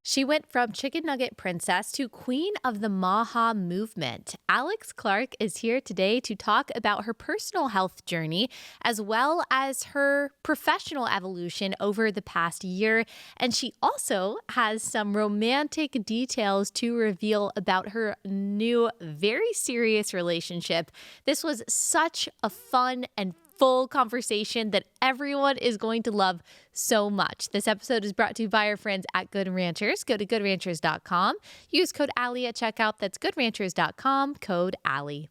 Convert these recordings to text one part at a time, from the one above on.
She went from chicken nugget princess to queen of the MAHA movement. Alex Clark is here today to talk about her personal health journey as well as her professional evolution over the past year. And she also has some romantic details to reveal about her new, very serious relationship. This was such a fun and full conversation that everyone is going to love so much. This episode is brought to you by our friends at Good Ranchers. Go to goodranchers.com. Use code Allie at checkout. That's goodranchers.com, code Allie.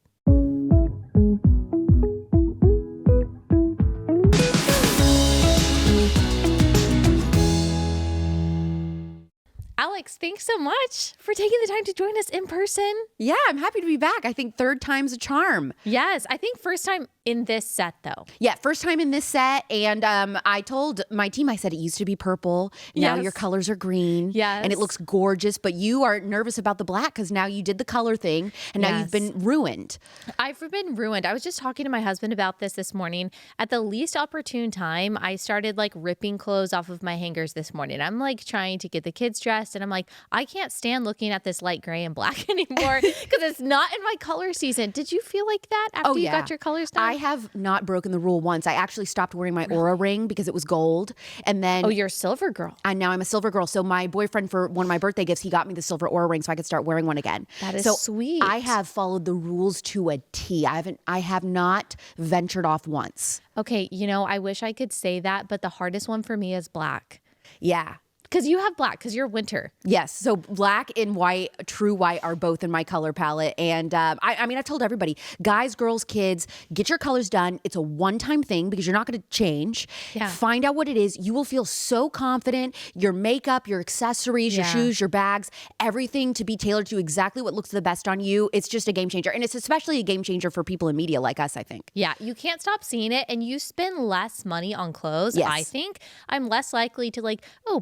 Alex, thanks so much for taking the time to join us in person. Yeah, I'm happy to be back. I think third time's a charm. Yes, I think first time in this set, though. Yeah, first time in this set. And I told my team, I said, it used to be purple. Now your colors are green. Yes. And it looks gorgeous. But you are nervous about the black because now you did the color thing. And now you've been ruined. I've been ruined. I was just talking to my husband about this morning. At the least opportune time, I started like ripping clothes off of my hangers this morning. I'm like trying to get the kids dressed. And I'm like, I can't stand looking at this light gray and black anymore because it's not in my color season. Did you feel like that after you got your colors done? I have not broken the rule once. I actually stopped wearing my Aura ring because it was gold. And then... Oh, you're a silver girl. And now I'm a silver girl. So my boyfriend, for one of my birthday gifts, he got me the silver Aura ring so I could start wearing one again. That is sweet. I have followed the rules to a T. I have not ventured off once. Okay, I wish I could say that, but the hardest one for me is black. Yeah. Because you have black, because you're winter. Yes. So black and white, true white, are both in my color palette. And I mean, I've told everybody, guys, girls, kids, get your colors done. It's a one-time thing because you're not going to change. Yeah. Find out what it is. You will feel so confident. Your makeup, your accessories, your shoes, your bags, everything to be tailored to exactly what looks the best on you. It's just a game changer. And it's especially a game changer for people in media like us, I think. Yeah. You can't stop seeing it. And you spend less money on clothes. Yes. I think I'm less likely to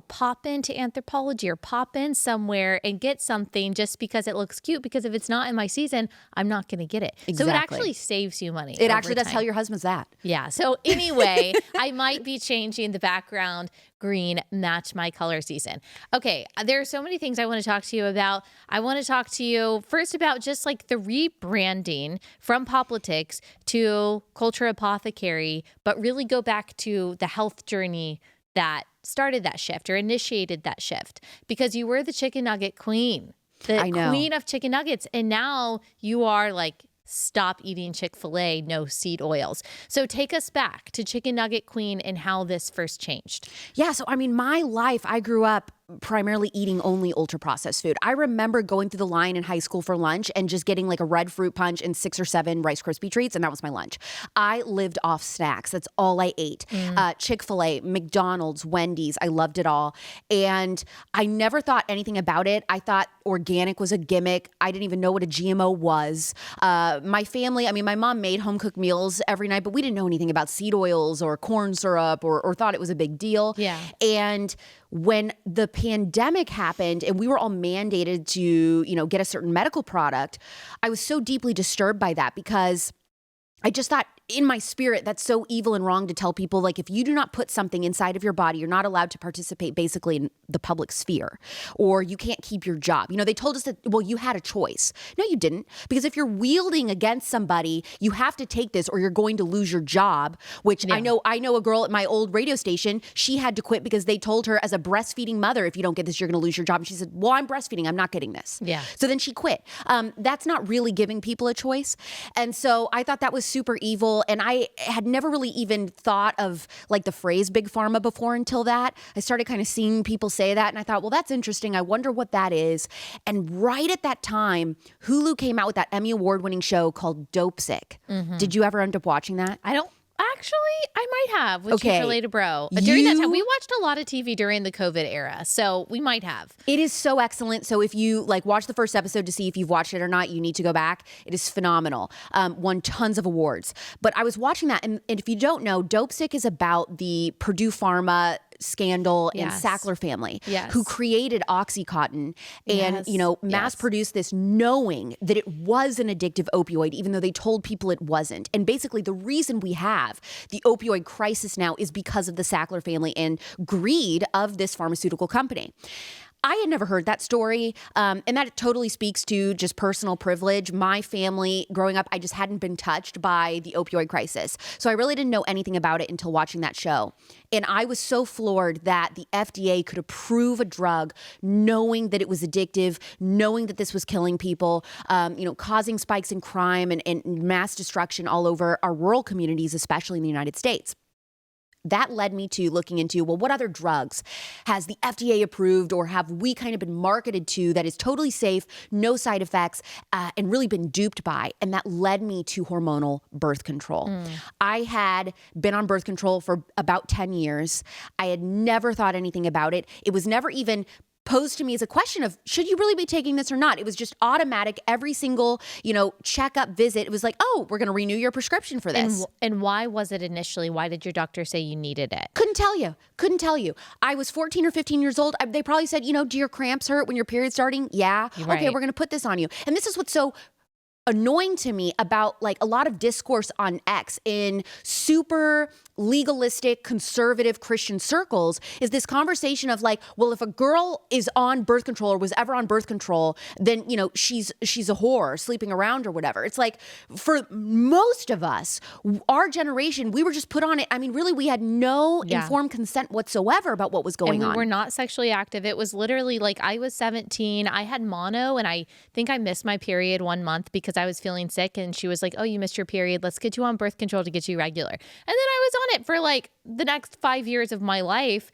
pop into Anthropology or pop in somewhere and get something just because it looks cute, because if it's not in my season, I'm not going to get it. Exactly. So it actually saves you money. It actually does. Tell your husbands that. Yeah. So anyway, I might be changing the background green, match my color season. Okay. There are so many things I want to talk to you about. I want to talk to you first about just like the rebranding from POPlitics to Culture Apothecary, but really go back to the health journey that started that shift or initiated that shift, because you were the chicken nugget queen, the queen of chicken nuggets. And now you are like, stop eating Chick-fil-A, no seed oils. So take us back to chicken nugget queen and how this first changed. Yeah. So, I mean, my life, I grew up primarily eating only ultra-processed food. I remember going through the line in high school for lunch and just getting like a red fruit punch and 6 or 7 Rice Krispie treats, and that was my lunch. I lived off snacks. That's all I ate. Chick-fil-A, McDonald's, Wendy's. I loved it all. And I never thought anything about it. I thought organic was a gimmick. I didn't even know what a GMO was. My family, I mean, my mom made home-cooked meals every night, but we didn't know anything about seed oils or corn syrup or thought it was a big deal. Yeah. And when the pandemic happened and we were all mandated to, get a certain medical product, I was so deeply disturbed by that because I just thought in my spirit, that's so evil and wrong to tell people, like, if you do not put something inside of your body, you're not allowed to participate basically in the public sphere, or you can't keep your job. They told us that, well, you had a choice. No, you didn't. Because if you're wielding against somebody, you have to take this or you're going to lose your job, which I know a girl at my old radio station, she had to quit because they told her as a breastfeeding mother, if you don't get this, you're going to lose your job. And she said, well, I'm breastfeeding. I'm not getting this. Yeah. So then she quit. That's not really giving people a choice. And so I thought that was super evil. And I had never really even thought of like the phrase big pharma before until that. I started kind of seeing people say that. And I thought, well, that's interesting. I wonder what that is. And right at that time, Hulu came out with that Emmy award-winning show called Dope Sick. Mm-hmm. Did you ever end up watching that? Actually, I might have with Chief Relatable Bro. During that time, we watched a lot of TV during the COVID era, so we might have. It is so excellent. So if you watch the first episode to see if you've watched it or not, you need to go back. It is phenomenal. Won tons of awards. But I was watching that, and if you don't know, Dope Sick is about the Purdue Pharma scandal and Sackler family who created OxyContin and, mass produced this knowing that it was an addictive opioid, even though they told people it wasn't. And basically the reason we have the opioid crisis now is because of the Sackler family and greed of this pharmaceutical company. I had never heard that story, and that totally speaks to just personal privilege. My family, growing up, I just hadn't been touched by the opioid crisis. So I really didn't know anything about it until watching that show. And I was so floored that the FDA could approve a drug knowing that it was addictive, knowing that this was killing people, causing spikes in crime and mass destruction all over our rural communities, especially in the United States. That led me to looking into, well, what other drugs has the FDA approved or have we kind of been marketed to that is totally safe, no side effects, and really been duped by? And that led me to hormonal birth control. I had been on birth control for about 10 years. I had never thought anything about it. It was never even posed to me as a question of, should you really be taking this or not? It was just automatic. Every single, checkup visit, it was like, oh, we're going to renew your prescription for this. And why was it initially? Why did your doctor say you needed it? Couldn't tell you. I was 14 or 15 years old. They probably said, do your cramps hurt when your period's starting? Yeah. Right. Okay, we're going to put this on you. And this is what's so annoying to me about like a lot of discourse on X in super legalistic, conservative Christian circles is this conversation of like, well, if a girl is on birth control or was ever on birth control, then, she's a whore sleeping around or whatever. It's like for most of us, our generation, we were just put on it. I mean, really, we had no informed consent whatsoever about what was going on. We were not sexually active. It was literally like I was 17. I had mono and I think I missed my period 1 month because I was feeling sick. And she was like, oh, you missed your period. Let's get you on birth control to get you regular. And then I was on it for like the next 5 years of my life.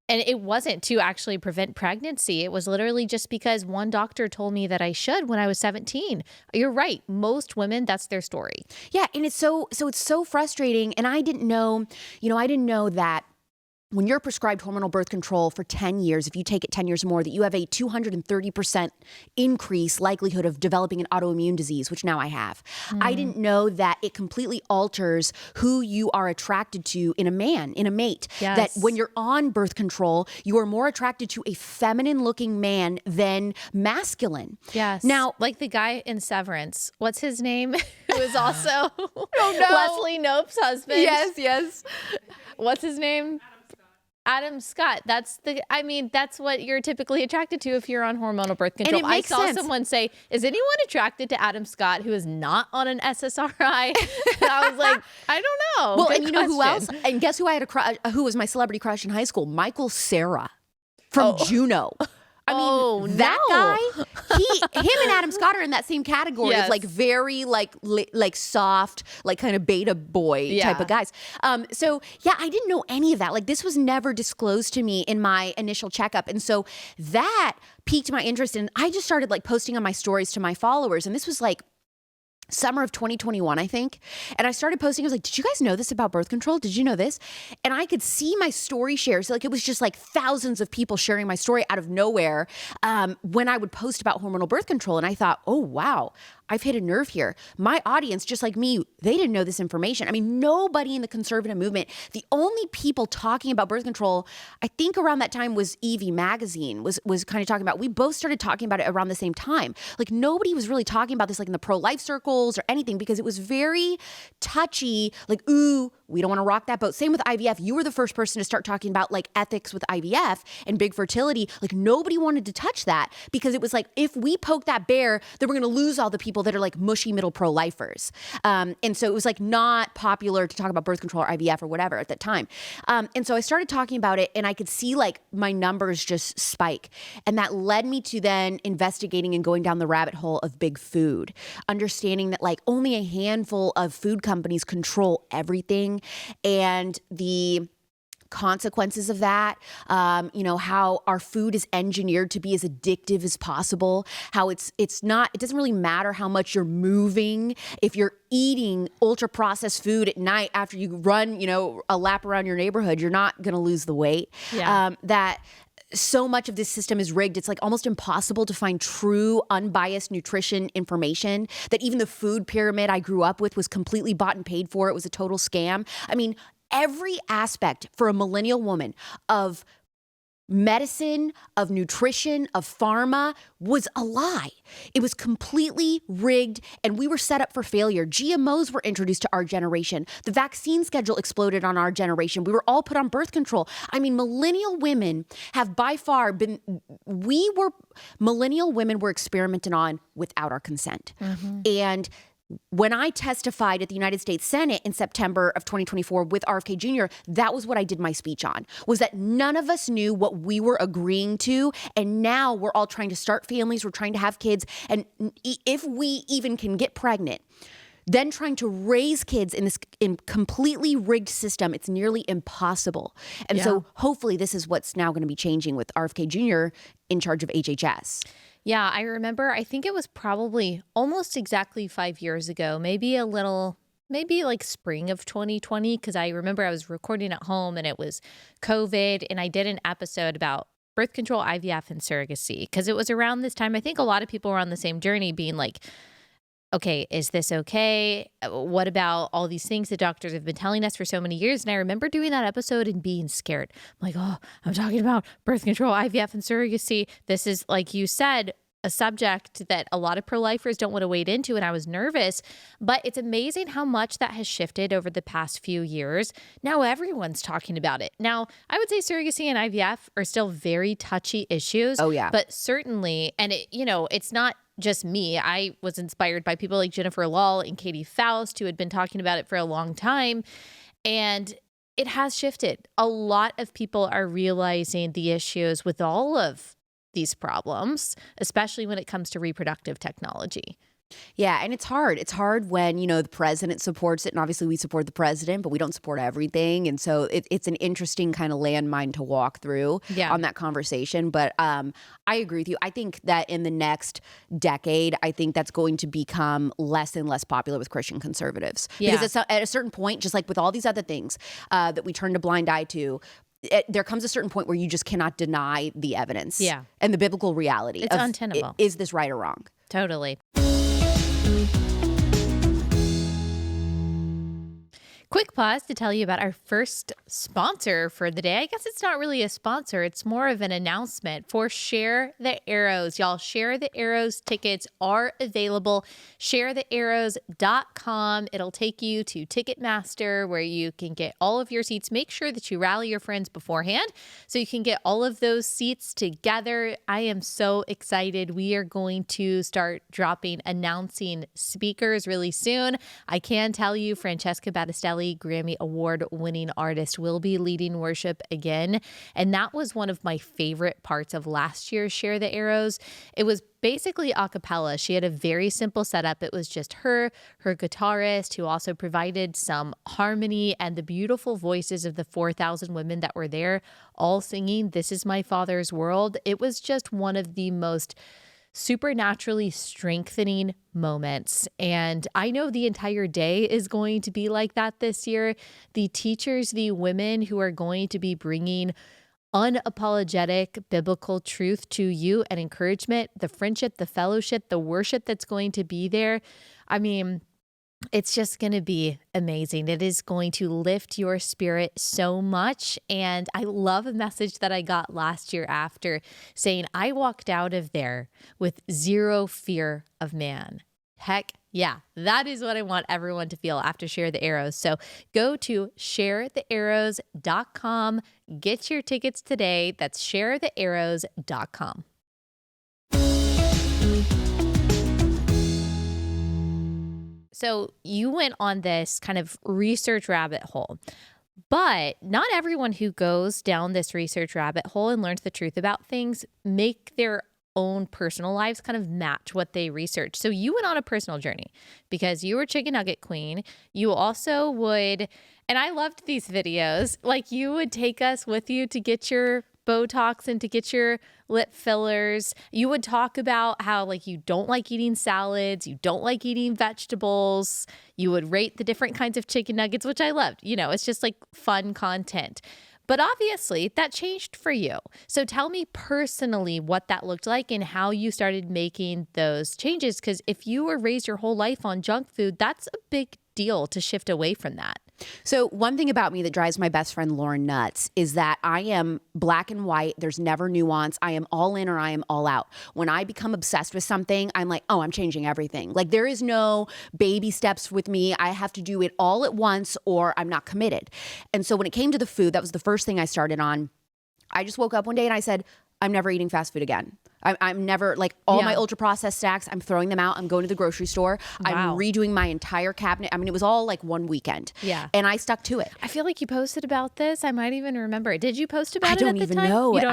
And it wasn't to actually prevent pregnancy. It was literally just because one doctor told me that I should when I was 17. You're right. Most women, that's their story. Yeah. And it's it's so frustrating. And I didn't know that when you're prescribed hormonal birth control for 10 years, if you take it 10 years or more, that you have a 230% increase likelihood of developing an autoimmune disease, which now I have. I didn't know that it completely alters who you are attracted to in a mate. Yes. That when you're on birth control, you are more attracted to a feminine looking man than masculine. Yes. Now, like the guy in Severance, what's his name? Who is also no. Leslie Knope's husband. Yes. What's his name? Adam Scott. That's what you're typically attracted to if you're on hormonal birth control. And it makes sense. Someone say, is anyone attracted to Adam Scott who is not on an SSRI? And I was like, I don't know. Well, Good and you know who else? question. And guess who I had who was my celebrity crush in high school? Michael Cera from Juno. I mean, that guy, him and Adam Scott are in that same category of like very like soft, like kind of beta boy type of guys. So yeah, I didn't know any of that. Like this was never disclosed to me in my initial checkup. And so that piqued my interest. And I just started like posting on my stories to my followers. And this was like summer of 2021, I think. And I started posting. I was like, did you guys know this about birth control? Did you know this? And I could see my story shares. So like it was just like thousands of people sharing my story out of nowhere when I would post about hormonal birth control. And I thought, oh, wow, I've hit a nerve here. My audience, just like me, they didn't know this information. I mean, nobody in the conservative movement, the only people talking about birth control, I think around that time was Evie magazine was kind of talking about, we both started talking about it around the same time. Like nobody was really talking about this like in the pro-life circles or anything because it was very touchy, like, ooh, we don't want to rock that boat. Same with IVF. You were the first person to start talking about like ethics with IVF and big fertility. Like nobody wanted to touch that because it was like, if we poke that bear, then we're going to lose all the people that are like mushy middle pro-lifers. And so it was like not popular to talk about birth control or IVF or whatever at that time. And so I started talking about it and I could see like my numbers just spike. And that led me to then investigating and going down the rabbit hole of big food, understanding that like only a handful of food companies control everything and the consequences of that, how our food is engineered to be as addictive as possible, how it doesn't really matter how much you're moving. If you're eating ultra processed food at night after you run, a lap around your neighborhood, you're not going to lose the weight. Yeah. That so much of this system is rigged. It's like almost impossible to find true unbiased nutrition information, that even the food pyramid I grew up with was completely bought and paid for. It was a total scam. I mean, every aspect for a millennial woman of medicine, of nutrition, of pharma was a lie. It was completely rigged, and we were set up for failure. GMOs were introduced to our generation. The vaccine schedule exploded on our generation. We were all put on birth control. I mean, millennial women have by far been, millennial women were experimented on without our consent. And when I testified at the United States Senate in September of 2024 with RFK Jr., that was what I did my speech on, was that none of us knew what we were agreeing to. And now we're all trying to start families. We're trying to have kids. And if we even can get pregnant, then trying to raise kids in this completely rigged system, it's nearly impossible. And so hopefully this is what's now going to be changing with RFK Jr. in charge of HHS. Yeah, I remember, I think it was probably almost exactly 5 years ago, maybe like spring of 2020, because I remember I was recording at home and it was COVID, and I did an episode about birth control, IVF, and surrogacy, because it was around this time. I think a lot of people were on the same journey being like, okay, is this okay? What about all these things the doctors have been telling us for so many years? And I remember doing that episode and being scared. I'm like, oh, I'm talking about birth control, IVF, and surrogacy. This is, like you said, a subject that a lot of pro-lifers don't want to wade into, and I was nervous. But it's amazing how much that has shifted over the past few years. Now everyone's talking about it. Now, I would say surrogacy and IVF are still very touchy issues. Oh, yeah. But certainly, and it's not just me. I was inspired by people like Jennifer Lal and Katie Faust, who had been talking about it for a long time. And it has shifted. A lot of people are realizing the issues with all of these problems, especially when it comes to reproductive technology. Yeah, and it's hard. It's hard when, the president supports it, and obviously we support the president, but we don't support everything. And so it's an interesting kind of landmine to walk through on that conversation. But I agree with you. I think that in the next decade, I think that's going to become less and less popular with Christian conservatives. Yeah. Because at a certain point, just like with all these other things that we turn a blind eye to, there comes a certain point where you just cannot deny the evidence and the biblical reality. It's untenable. Is this right or wrong? Totally. Quick pause to tell you about our first sponsor for the day. I guess it's not really a sponsor. It's more of an announcement for Share the Arrows. Y'all, Share the Arrows tickets are available. ShareTheArrows.com. It'll take you to Ticketmaster, where you can get all of your seats. Make sure that you rally your friends beforehand so you can get all of those seats together. I am so excited. We are going to start announcing speakers really soon. I can tell you, Francesca Battistelli, Grammy Award-winning artist, will be leading worship again. And that was one of my favorite parts of last year's Share the Arrows. It was basically a cappella. She had a very simple setup. It was just her guitarist, who also provided some harmony, and the beautiful voices of the 4,000 women that were there, all singing "This Is My Father's World." It was just one of the most supernaturally strengthening moments. And I know the entire day is going to be like that this year. The teachers, the women who are going to be bringing unapologetic biblical truth to you and encouragement, the friendship, the fellowship, the worship that's going to be there. I mean, it's just going to be amazing. It is going to lift your spirit so much. And I love a message that I got last year after, saying, I walked out of there with zero fear of man. Heck yeah, that is what I want everyone to feel after Share the Arrows. So go to ShareTheArrows.com. Get your tickets today. That's ShareTheArrows.com. So you went on this kind of research rabbit hole, but not everyone who goes down this research rabbit hole and learns the truth about things make their own personal lives kind of match what they research. So you went on a personal journey because you were chicken nugget queen. You also would, and I loved these videos, like you would take us with you to get your Botox and to get your lip fillers. You would talk about how like you don't like eating salads, you don't like eating vegetables. You would rate the different kinds of chicken nuggets, which I loved. It's just like fun content. But obviously that changed for you. So tell me personally what that looked like and how you started making those changes. Because if you were raised your whole life on junk food, that's a big deal to shift away from that. So one thing about me that drives my best friend Lauren nuts is that I am black and white. There's never nuance. I am all in or I am all out. When I become obsessed with something, I'm like, oh, I'm changing everything. Like there is no baby steps with me. I have to do it all at once or I'm not committed. And so when it came to the food, that was the first thing I started on. I just woke up one day and I said, I'm never eating fast food again. I'm never, like, all my ultra processed snacks, I'm throwing them out. I'm going to the grocery store. Wow. I'm redoing my entire cabinet. I mean, it was all like one weekend. Yeah. And I stuck to it. I feel like you posted about this. I might even remember it. Did you post about it at the time? I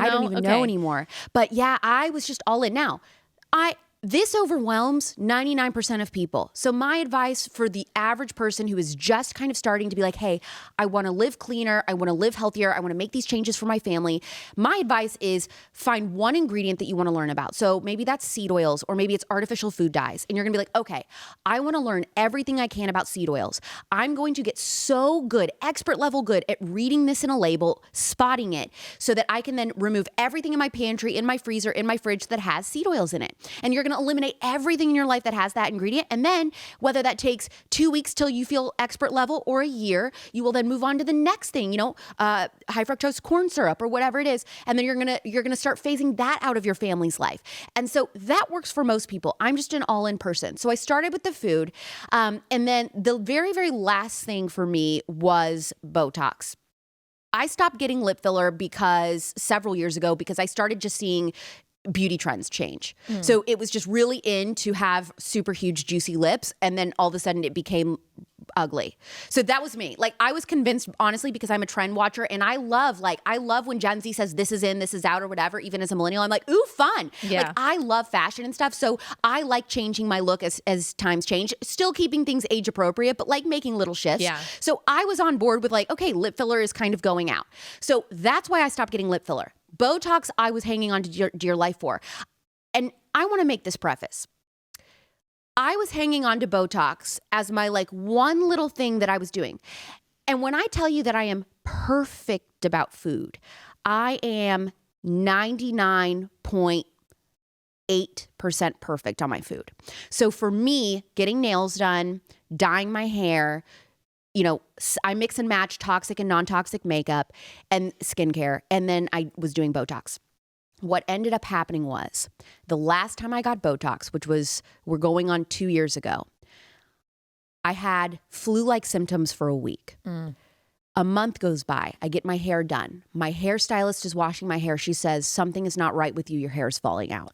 don't even know anymore. But yeah, I was just all in. Now, this overwhelms 99% of people. So my advice for the average person who is just kind of starting to be like, hey, I want to live cleaner. I want to live healthier. I want to make these changes for my family. My advice is find one ingredient that you want to learn about. So maybe that's seed oils or maybe it's artificial food dyes. And you're going to be like, okay, I want to learn everything I can about seed oils. I'm going to get so good, expert level good at reading this in a label, spotting it so that I can then remove everything in my pantry, in my freezer, in my fridge that has seed oils in it. And you're going to eliminate everything in your life that has that ingredient. And then whether that takes 2 weeks till you feel expert level or a year, you will then move on to the next thing, high fructose corn syrup or whatever it is. And then you're going to start phasing that out of your family's life. And so that works for most people. I'm just an all-in person. So I started with the food. And then the very, very last thing for me was Botox. I stopped getting lip filler several years ago because I started just seeing beauty trends change. So it was just really in to have super huge juicy lips and then all of a sudden it became ugly. So that was me. Like I was convinced honestly because I'm a trend watcher and I love when Gen Z says this is in, this is out or whatever, even as a millennial, I'm like, ooh, fun. Yeah. Like I love fashion and stuff. So I like changing my look as times change, still keeping things age appropriate, but like making little shifts. Yeah. So I was on board with like, okay, lip filler is kind of going out. So that's why I stopped getting lip filler. Botox, I was hanging on to dear life for. And I want to make this preface. I was hanging on to Botox as my like one little thing that I was doing. And when I tell you that I am perfect about food, I am 99.8% perfect on my food. So for me, getting nails done, dyeing my hair, I mix and match toxic and non-toxic makeup and skincare. And then I was doing Botox. What ended up happening was the last time I got Botox, we're going on 2 years ago, I had flu-like symptoms for a week. A month goes by. I get my hair done. My hairstylist is washing my hair. She says, something is not right with you. Your hair is falling out.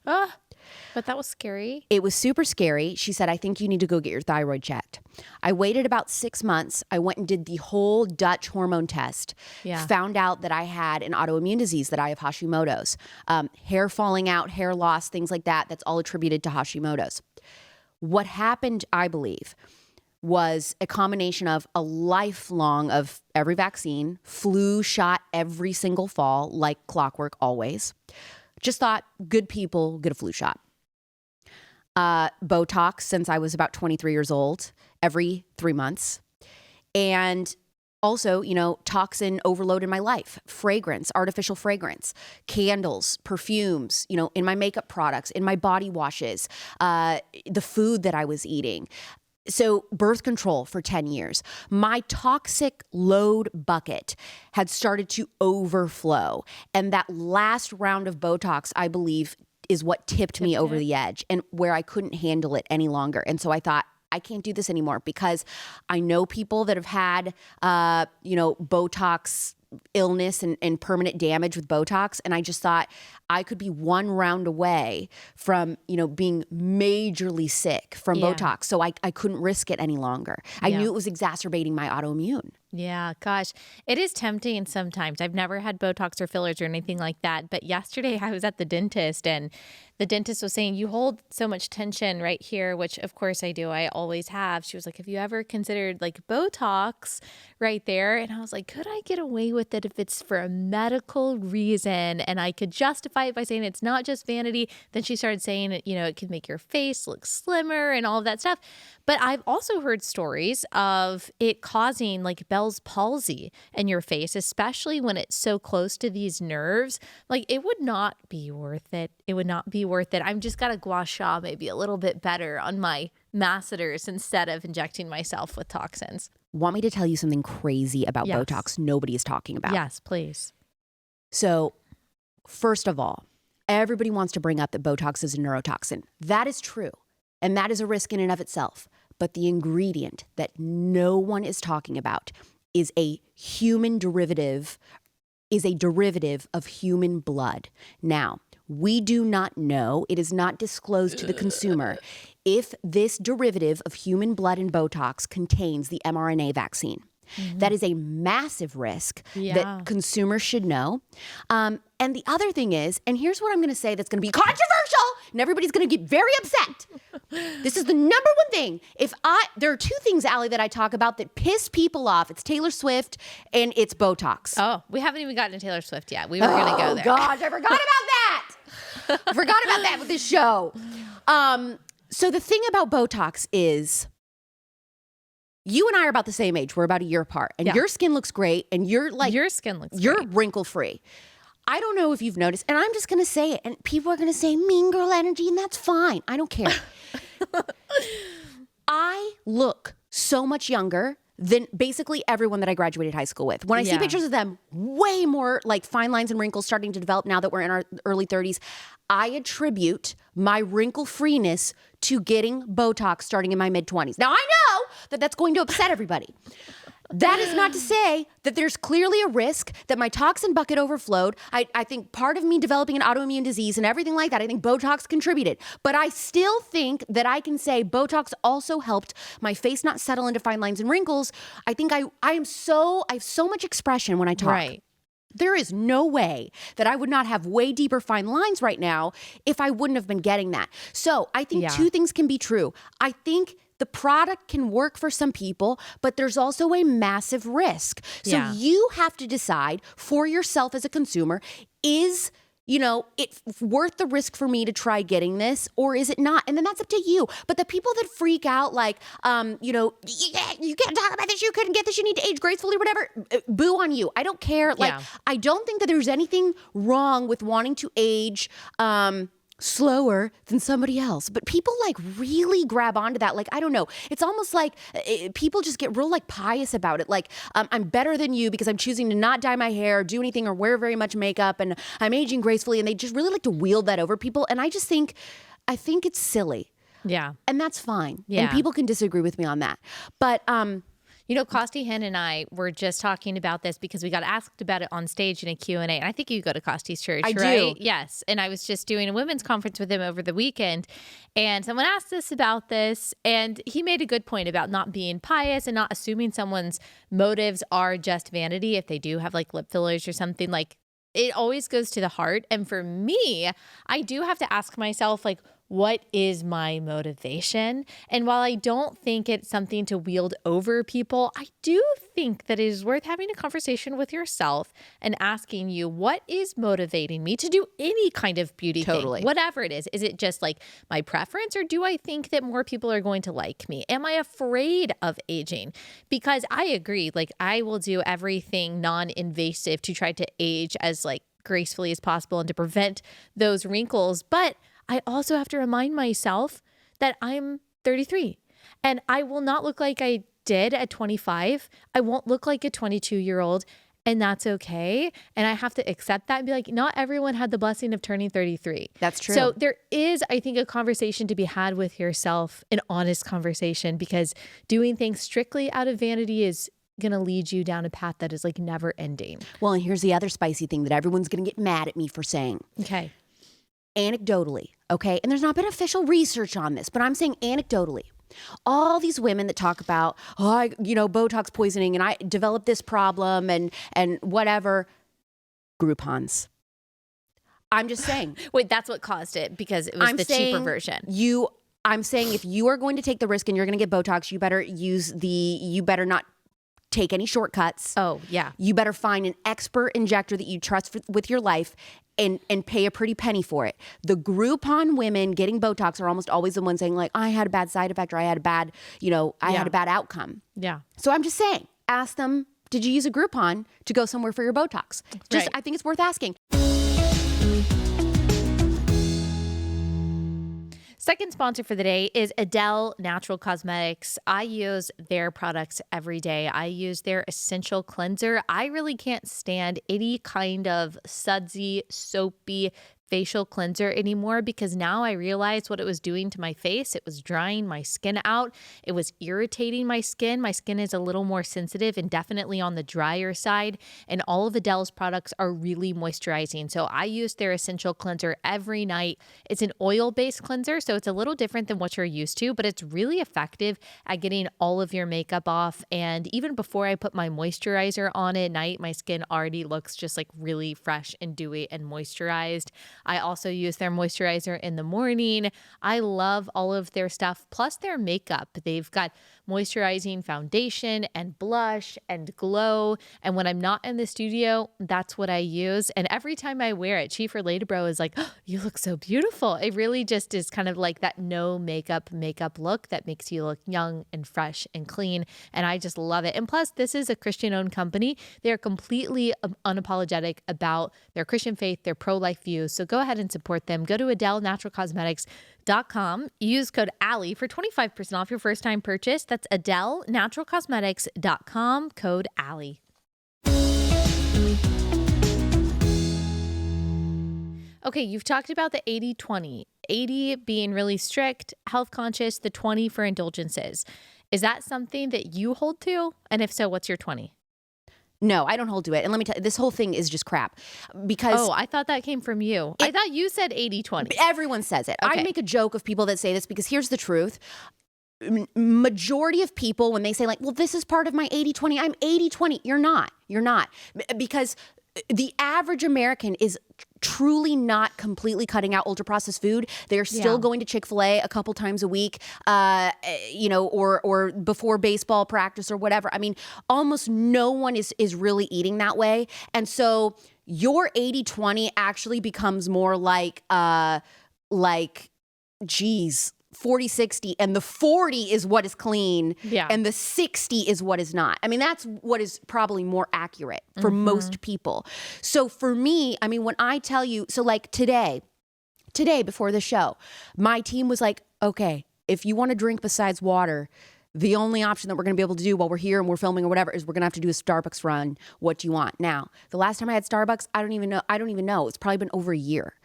But that was scary. It was super scary. She said, I think you need to go get your thyroid checked. I waited about 6 months. I went and did the whole Dutch hormone test. Yeah. Found out that I had an autoimmune disease, that I have Hashimoto's. Hair falling out, hair loss, things like that. That's all attributed to Hashimoto's. What happened, I believe, was a combination of a lifelong of every vaccine, flu shot every single fall, like clockwork always. Just thought, good people get a flu shot. Botox since I was about 23 years old, every 3 months. And also, toxin overload in my life, fragrance, artificial fragrance, candles, perfumes, in my makeup products, in my body washes, the food that I was eating. So birth control for 10 years. My toxic load bucket had started to overflow. And that last round of Botox, I believe, is what tipped me over the edge and where I couldn't handle it any longer. And so I thought, I can't do this anymore because I know people that have had, Botox illness and permanent damage with Botox. And I just thought I could be one round away from, being majorly sick from Botox. So I couldn't risk it any longer. I knew it was exacerbating my autoimmune. Yeah, gosh, it is tempting sometimes. I've never had Botox or fillers or anything like that. But yesterday I was at the dentist and the dentist was saying, you hold so much tension right here, which of course I do. I always have. She was like, have you ever considered like Botox right there? And I was like, could I get away with it if it's for a medical reason? And I could justify it by saying it's not just vanity. Then she started saying, it could make your face look slimmer and all of that stuff. But I've also heard stories of it causing like Bell's palsy in your face, especially when it's so close to these nerves. Like it would not be worth it. It would not be worth it. I'm just got to gua sha maybe a little bit better on my masseters instead of injecting myself with toxins. Want me to tell you something crazy about Yes. Botox nobody is talking about? Yes, please. So, first of all, everybody wants to bring up that Botox is a neurotoxin. That is true. And that is a risk in and of itself. But the ingredient that no one is talking about is a derivative of human blood. Now, we do not know, it is not disclosed to the consumer, if this derivative of human blood in Botox contains the mRNA vaccine. Mm-hmm. That is a massive risk that consumers should know. And the other thing is, and here's what I'm going to say that's going to be controversial, and everybody's going to get very upset. This is the number one thing. There are two things, Allie, that I talk about that piss people off. It's Taylor Swift and it's Botox. Oh, we haven't even gotten to Taylor Swift yet. We were going to go there. Oh, gosh, I forgot about that. I forgot about that with this show. So the thing about Botox is you and I are about the same age. We're about a year apart. And your skin looks great. And your skin looks you're great. wrinkle-free. I don't know if you've noticed, and I'm just going to say it, and people are going to say mean girl energy, and that's fine. I don't care. I look so much younger than basically everyone that I graduated high school with. When I see pictures of them, way more like fine lines and wrinkles starting to develop now that we're in our early 30s. I attribute my wrinkle freeness to getting Botox starting in my mid-20s. Now, I know that that's going to upset everybody. That is not to say that there's clearly a risk that my toxin bucket overflowed. I think part of me developing an autoimmune disease and everything like that, I think Botox contributed. But I still think that I can say Botox also helped my face not settle into fine lines and wrinkles. I think I have so much expression when I talk. Right. There is no way that I would not have way deeper fine lines right now if I wouldn't have been getting that. So I think two things can be true. I think the product can work for some people, but there's also a massive risk. So you have to decide for yourself as a consumer, is it worth the risk for me to try getting this, or is it not? And then that's up to you. But the people that freak out like, you can't talk about this, you couldn't get this, you need to age gracefully, whatever, boo on you. I don't care. Like, I don't think that there's anything wrong with wanting to age, slower than somebody else, but people like really grab onto that. Like, I don't know. It's almost like people just get real like pious about it. Like, I'm better than you because I'm choosing to not dye my hair or do anything or wear very much makeup and I'm aging gracefully. And they just really like to wield that over people. And I think it's silly. Yeah. And that's fine. Yeah. And people can disagree with me on that. But, Costi Hen and I were just talking about this because we got asked about it on stage in a Q&A. And I think you go to Costi's church, right? I do. Yes. And I was just doing a women's conference with him over the weekend. And someone asked us about this. And he made a good point about not being pious and not assuming someone's motives are just vanity if they do have like lip fillers or something. Like, it always goes to the heart. And for me, I do have to ask myself, like, what is my motivation? And while I don't think it's something to wield over people, I do think that it is worth having a conversation with yourself and asking you, what is motivating me to do any kind of beauty thing, whatever it is? Is it just like my preference, or do I think that more people are going to like me? Am I afraid of aging? Because I agree, like, I will do everything non-invasive to try to age as like gracefully as possible and to prevent those wrinkles. But I also have to remind myself that I'm 33 and I will not look like I did at 25. I won't look like a 22-year-old, and that's okay. And I have to accept that and be like, not everyone had the blessing of turning 33. That's true. So there is, I think, a conversation to be had with yourself, an honest conversation, because doing things strictly out of vanity is going to lead you down a path that is like never ending. Well, and here's the other spicy thing that everyone's going to get mad at me for saying. Okay. Anecdotally, okay? And there's not been official research on this, but I'm saying anecdotally. All these women that talk about, Botox poisoning and I developed this problem and whatever, Groupons. I'm just saying. Wait, that's what caused it, because it was the cheaper version. I'm saying if you are going to take the risk and you're going to get Botox, you better not take any shortcuts. Oh, yeah. You better find an expert injector that you trust with your life and pay a pretty penny for it. The Groupon women getting Botox are almost always the ones saying like, I had a bad side effect, or I had a bad, had a bad outcome. Yeah. So I'm just saying, ask them, did you use a Groupon to go somewhere for your Botox? Just, I think it's worth asking. Second sponsor for the day is Adele Natural Cosmetics. I use their products every day. I use their essential cleanser. I really can't stand any kind of sudsy, soapy facial cleanser anymore because now I realize what it was doing to my face. It was drying my skin out. It was irritating my skin. My skin is a little more sensitive and definitely on the drier side. And all of Adele's products are really moisturizing. So I use their essential cleanser every night. It's an oil-based cleanser, so it's a little different than what you're used to, but it's really effective at getting all of your makeup off. And even before I put my moisturizer on at night, my skin already looks just like really fresh and dewy and moisturized. I also use their moisturizer in the morning. I love all of their stuff, plus their makeup. They've got moisturizing foundation and blush and glow. And when I'm not in the studio, that's what I use. And every time I wear it, Chief Relatable is like, oh, you look so beautiful. It really just is kind of like that no makeup look that makes you look young and fresh and clean. And I just love it. And plus, this is a Christian-owned company. They're completely unapologetic about their Christian faith, their pro-life views. So go ahead and support them. Go to AdeleNaturalCosmetics.com. Use code Allie for 25% off your first time purchase. That's AdeleNaturalCosmetics.com, code Allie. Okay, you've talked about the 80-20. 80 being really strict, health conscious, the 20 for indulgences. Is that something that you hold to? And if so, what's your 20? No, I don't hold to it. And let me tell you, this whole thing is just crap because... Oh, I thought that came from you. I thought you said 80-20. Everyone says it. Okay. I make a joke of people that say this because here's the truth. Majority of people, when they say like, well, this is part of my 80-20, I'm 80-20. You're not. Because the average American is truly not completely cutting out ultra processed food. They're still going to Chick-fil-A a couple times a week, or before baseball practice or whatever. I mean, almost no one is really eating that way. And so your 80-20 actually becomes more like 40-60, and the 40 is what is clean, and the 60 is what is not. I mean, that's what is probably more accurate for most people. So for me, I mean, when I tell you, so like today before the show, my team was like, okay, if you want to drink besides water, the only option that we're going to be able to do while we're here and we're filming or whatever is we're going to have to do a Starbucks run. What do you want? Now, the last time I had Starbucks, I don't even know. It's probably been over a year.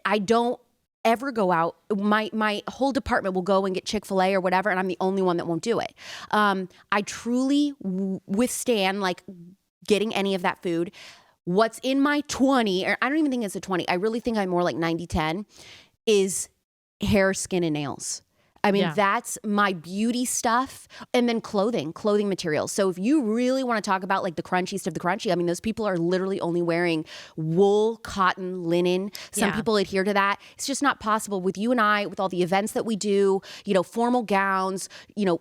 I don't ever go out. My whole department will go and get Chick-fil-A or whatever, and I'm the only one that won't do it. I truly withstand like getting any of that food. What's in my 20, or I don't even think it's a 20, I really think I'm more like 90-10, is hair, skin, and nails. I mean, that's my beauty stuff. And then clothing materials. So if you really want to talk about like the crunchiest of the crunchy, I mean, those people are literally only wearing wool, cotton, linen. Some people adhere to that. It's just not possible with you and I, with all the events that we do, formal gowns,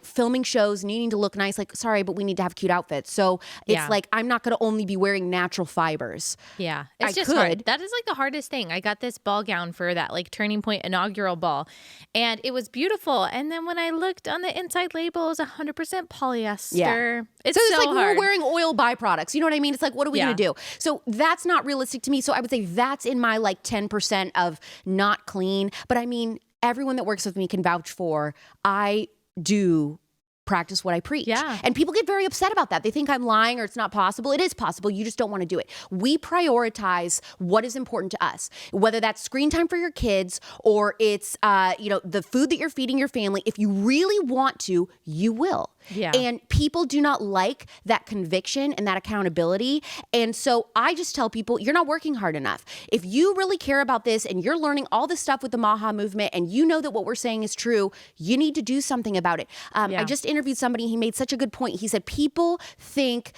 filming shows, needing to look nice. Like, sorry, but we need to have cute outfits. So it's like, I'm not going to only be wearing natural fibers. Yeah. It's just hard. That is like the hardest thing. I got this ball gown for that like Turning Point inaugural ball, and it was beautiful. And then when I looked on the inside label, it was 100% polyester. Yeah. It's like hard. we're wearing oil byproducts. You know what I mean? It's like, what are we going to do? So that's not realistic to me. So I would say that's in my like 10% of not clean. But I mean, everyone that works with me can vouch for, I do practice what I preach. Yeah. And people get very upset about that. They think I'm lying or it's not possible. It is possible. You just don't want to do it. We prioritize what is important to us, whether that's screen time for your kids or it's, the food that you're feeding your family. If you really want to, you will. Yeah. And people do not like that conviction and that accountability. And so I just tell people, you're not working hard enough. If you really care about this and you're learning all this stuff with the MAHA movement and you know that what we're saying is true, you need to do something about it. I just interviewed somebody. He made such a good point. He said, people think,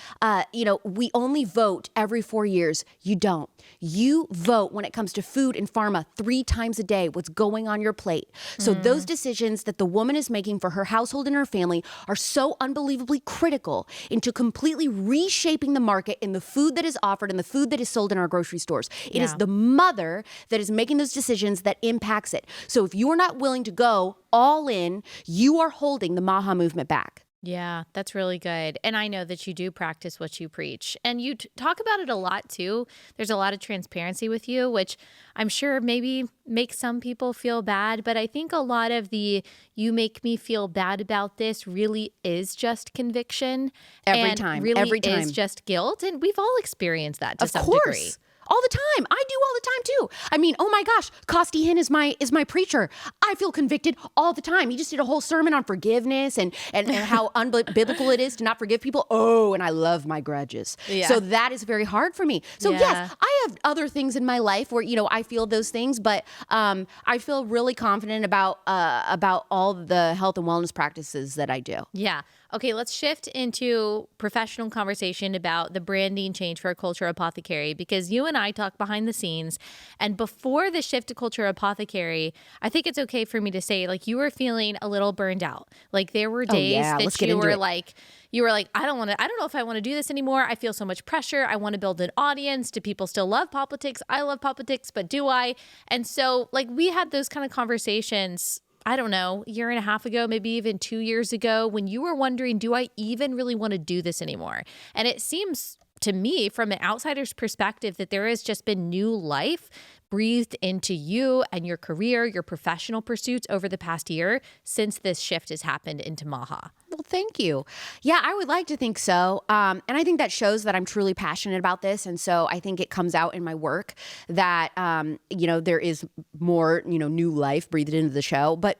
we only vote every 4 years. You don't. You vote when it comes to food and pharma 3 times a day, what's going on your plate. So those decisions that the woman is making for her household and her family are so unbelievably critical into completely reshaping the market in the food that is offered and the food that is sold in our grocery stores. It is the mother that is making those decisions that impacts it. So if you are not willing to go all in, you are holding the MAHA movement back. Yeah, that's really good. And I know that you do practice what you preach. And you talk about it a lot too. There's a lot of transparency with you, which I'm sure maybe makes some people feel bad. But I think a lot of the you make me feel bad about this really is just conviction and really every is time. just guilt. And we've all experienced that to Of some course. degree. All the time. I do all the time too. I mean, oh my gosh, Costi Hinn is my preacher. I feel convicted all the time. He just did a whole sermon on forgiveness and how unbiblical it is to not forgive people. Oh, and I love my grudges. Yeah. So that is very hard for me. So Yeah. yes, I have other things in my life where, I feel those things, but I feel really confident about all the health and wellness practices that I do. Yeah. Okay, let's shift into professional conversation about the branding change for Culture Apothecary, because you and I talk behind the scenes. And before the shift to Culture Apothecary, I think it's okay for me to say, like, you were feeling a little burned out. Like, there were days that you were like, I don't know if I want to do this anymore. I feel so much pressure. I want to build an audience. Do people still love POPlitics? I love POPlitics, but do I? And so, like, we had those kind of conversations, I don't know, a year and a half ago, maybe even 2 years ago, when you were wondering, do I even really want to do this anymore? And it seems to me, from an outsider's perspective, that there has just been new life breathed into you and your career, your professional pursuits over the past year since this shift has happened into MAHA. Well, thank you. Yeah, I would like to think so. And I think that shows that I'm truly passionate about this. And so I think it comes out in my work that, there is more, new life breathed into the show. But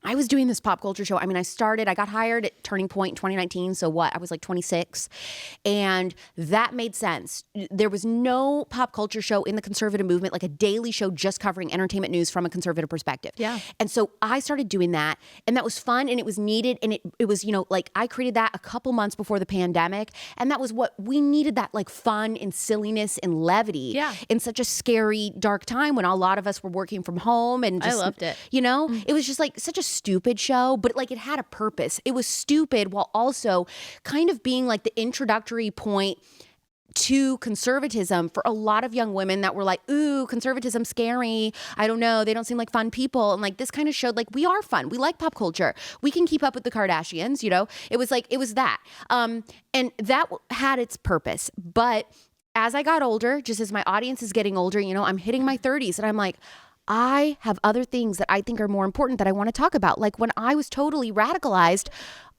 I was doing this pop culture show. I mean, I got hired at Turning Point in 2019. So I was like 26. And that made sense. There was no pop culture show in the conservative movement, like a daily show just covering entertainment news from a conservative perspective. Yeah. And so I started doing that, and that was fun, and it was needed. And it was, I created that a couple months before the pandemic. And that was what we needed, that like fun and silliness and levity in such a scary, dark time when a lot of us were working from home. And just, I loved it. It was just like such a stupid show, but like it had a purpose. It was stupid while also kind of being like the introductory point to conservatism for a lot of young women that were like, ooh, conservatism scary. I don't know. They don't seem like fun people. And like this kind of showed like we are fun. We like pop culture. We can keep up with the Kardashians, It was that. And that had its purpose. But as I got older, just as my audience is getting older, I'm hitting my 30s and I'm like, I have other things that I think are more important that I want to talk about. Like when I was totally radicalized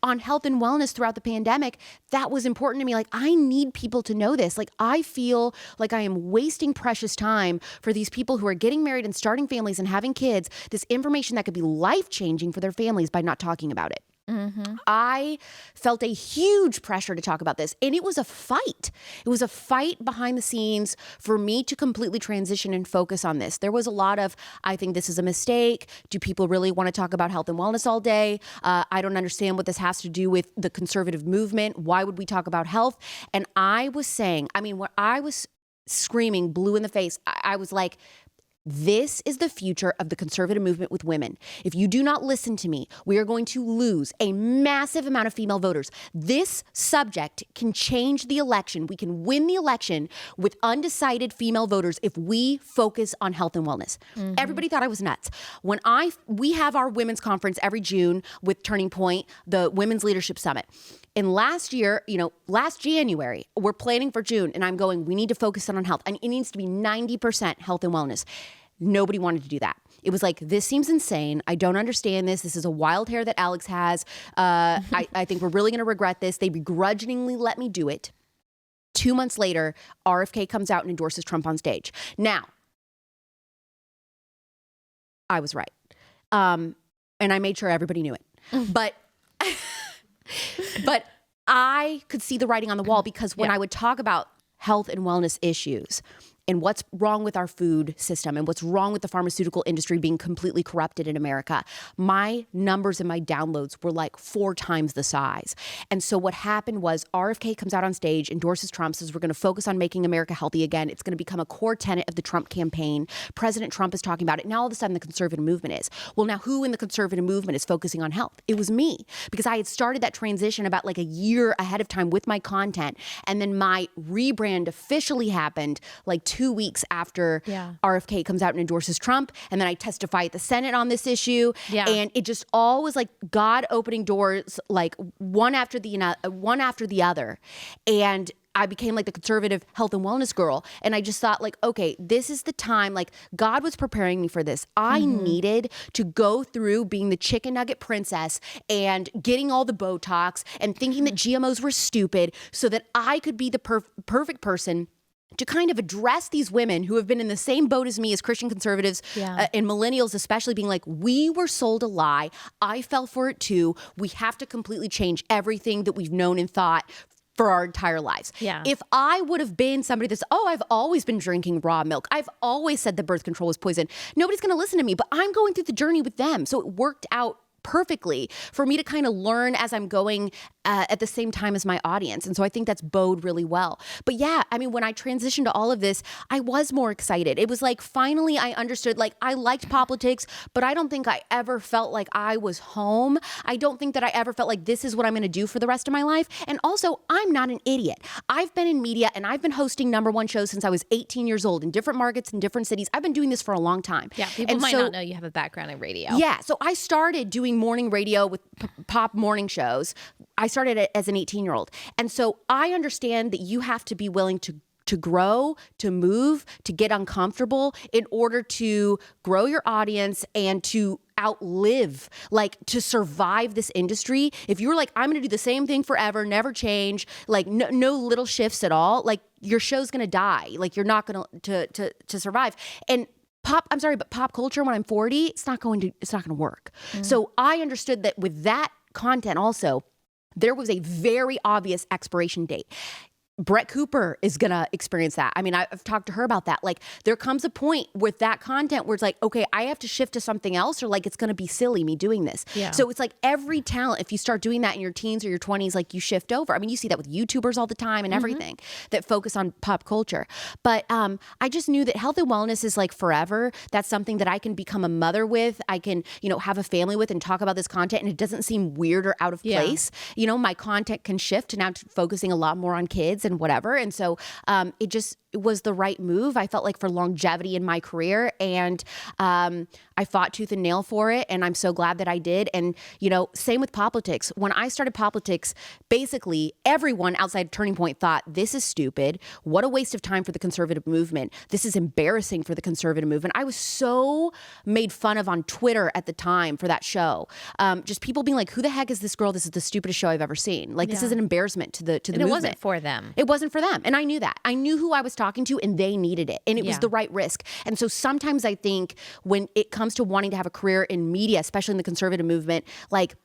on health and wellness throughout the pandemic, that was important to me. Like, I need people to know this. Like, I feel like I am wasting precious time for these people who are getting married and starting families and having kids, this information that could be life-changing for their families by not talking about it. Mm-hmm. I felt a huge pressure to talk about this, and it was a fight. It was a fight behind the scenes for me to completely transition and focus on this. There was a lot of, I think this is a mistake. Do people really want to talk about health and wellness all day? I don't understand what this has to do with the conservative movement. Why would we talk about health? And I was saying, what I was screaming blue in the face, I was like, this is the future of the conservative movement with women. If you do not listen to me, we are going to lose a massive amount of female voters. This subject can change the election. We can win the election with undecided female voters if we focus on health and wellness. Mm-hmm. Everybody thought I was nuts. We have our women's conference every June with Turning Point, the Women's Leadership Summit. And last year, last January, we're planning for June, and I'm going, we need to focus on health. And it needs to be 90% health and wellness. Nobody wanted to do that. It was like, this seems insane. I don't understand this. This is a wild hair that Alex has. I think we're really going to regret this. They begrudgingly let me do it. 2 months later, RFK comes out and endorses Trump on stage. Now, I was right. And I made sure everybody knew it. But I could see the writing on the wall, because when I would talk about health and wellness issues and what's wrong with our food system and what's wrong with the pharmaceutical industry being completely corrupted in America, my numbers and my downloads were like 4 times the size. And so what happened was RFK comes out on stage, endorses Trump, says we're going to focus on making America healthy again. It's going to become a core tenet of the Trump campaign. President Trump is talking about it. Now all of a sudden the conservative movement is. Well, now who in the conservative movement is focusing on health? It was me, because I had started that transition about like a year ahead of time with my content. And then my rebrand officially happened like 2 2 weeks after Yeah. RFK comes out and endorses Trump. And then I testify at the Senate on this issue. Yeah. And it just all was like God opening doors, like one after the other. And I became like the conservative health and wellness girl. And I just thought like, okay, this is the time. Like God was preparing me for this. I needed to go through being the chicken nugget princess and getting all the Botox and thinking that GMOs were stupid so that I could be the perfect person to kind of address these women who have been in the same boat as me as Christian conservatives and millennials, especially being like, we were sold a lie. I fell for it too. We have to completely change everything that we've known and thought for our entire lives. Yeah. If I would have been somebody that's, I've always been drinking raw milk. I've always said that birth control was poison. Nobody's going to listen to me, but I'm going through the journey with them. So it worked out perfectly for me to kind of learn as I'm going at the same time as my audience. And so I think that's bode really well. But yeah, I mean, when I transitioned to all of this, I was more excited. It was like, finally I understood, like I liked POPlitics, but I don't think I ever felt like I was home. I don't think that I ever felt like this is what I'm going to do for the rest of my life. And also, I'm not an idiot. I've been in media and I've been hosting #1 shows since I was 18 years old in different markets and different cities. I've been doing this for a long time. Yeah, people might not know you have a background in radio. Yeah, so I started doing morning radio with pop morning shows. I started it as an 18-year-old. And so I understand that you have to be willing to grow, to move, to get uncomfortable in order to grow your audience and to outlive, like to survive this industry. If you're like, I'm going to do the same thing forever, never change, like no little shifts at all, like your show's going to die. Like you're not going to survive. And pop culture when I'm 40, it's not going to work. So I understood that with that content also, there was a very obvious expiration date. Brett Cooper is going to experience that. I mean, I've talked to her about that. Like there comes a point with that content where it's like, okay, I have to shift to something else or like it's going to be silly me doing this. Yeah. So it's like every talent, if you start doing that in your teens or your 20s, like you shift over. I mean, you see that with YouTubers all the time and everything that focus on pop culture. But I just knew that health and wellness is like forever. That's something that I can become a mother with. I can, have a family with and talk about this content and it doesn't seem weird or out of place. My content can shift now to focusing a lot more on kids and whatever. And so it was the right move. I felt like for longevity in my career and I fought tooth and nail for it. And I'm so glad that I did. And, same with POPlitics. When I started POPlitics, basically everyone outside Turning Point thought this is stupid. What a waste of time for the conservative movement. This is embarrassing for the conservative movement. I was so made fun of on Twitter at the time for that show. Just people being like, who the heck is this girl? This is the stupidest show I've ever seen. Like this is an embarrassment to the movement. It wasn't for them. It wasn't for them. And I knew that. I knew who I was talking to and they needed it. And it was the right risk. And so sometimes I think when it comes to wanting to have a career in media, especially in the conservative movement, like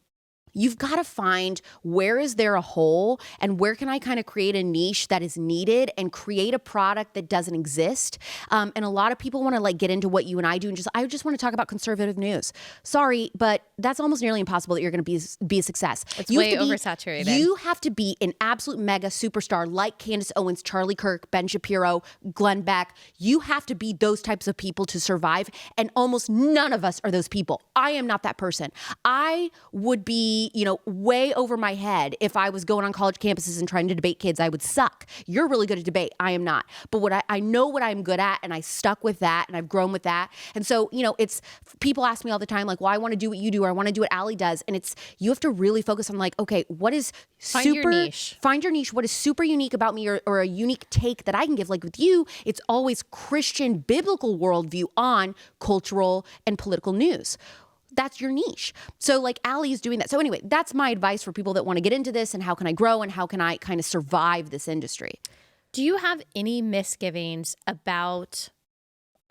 you've got to find where is there a hole and where can I kind of create a niche that is needed and create a product that doesn't exist. And a lot of people want to like get into what you and I do and I just want to talk about conservative news. Sorry, but that's almost nearly impossible that you're going to be a success. It's way oversaturated. You have to be an absolute mega superstar like Candace Owens, Charlie Kirk, Ben Shapiro, Glenn Beck. You have to be those types of people to survive. And almost none of us are those people. I am not that person. I would be way over my head if I was going on college campuses and trying to debate kids. I would suck. You're really good at debate. I am not. But what I know what I'm good at and I stuck with that and I've grown with that. And so, it's people ask me all the time, like, well, I want to do what you do or I want to do what Allie does. And you have to really focus on like, okay, what is Find your niche. Find your niche. What is super unique about me or a unique take that I can give? Like with you, it's always Christian biblical worldview on cultural and political news. That's your niche. So like Allie is doing that. So anyway, that's my advice for people that want to get into this and how can I grow and how can I kind of survive this industry. Do you have any misgivings about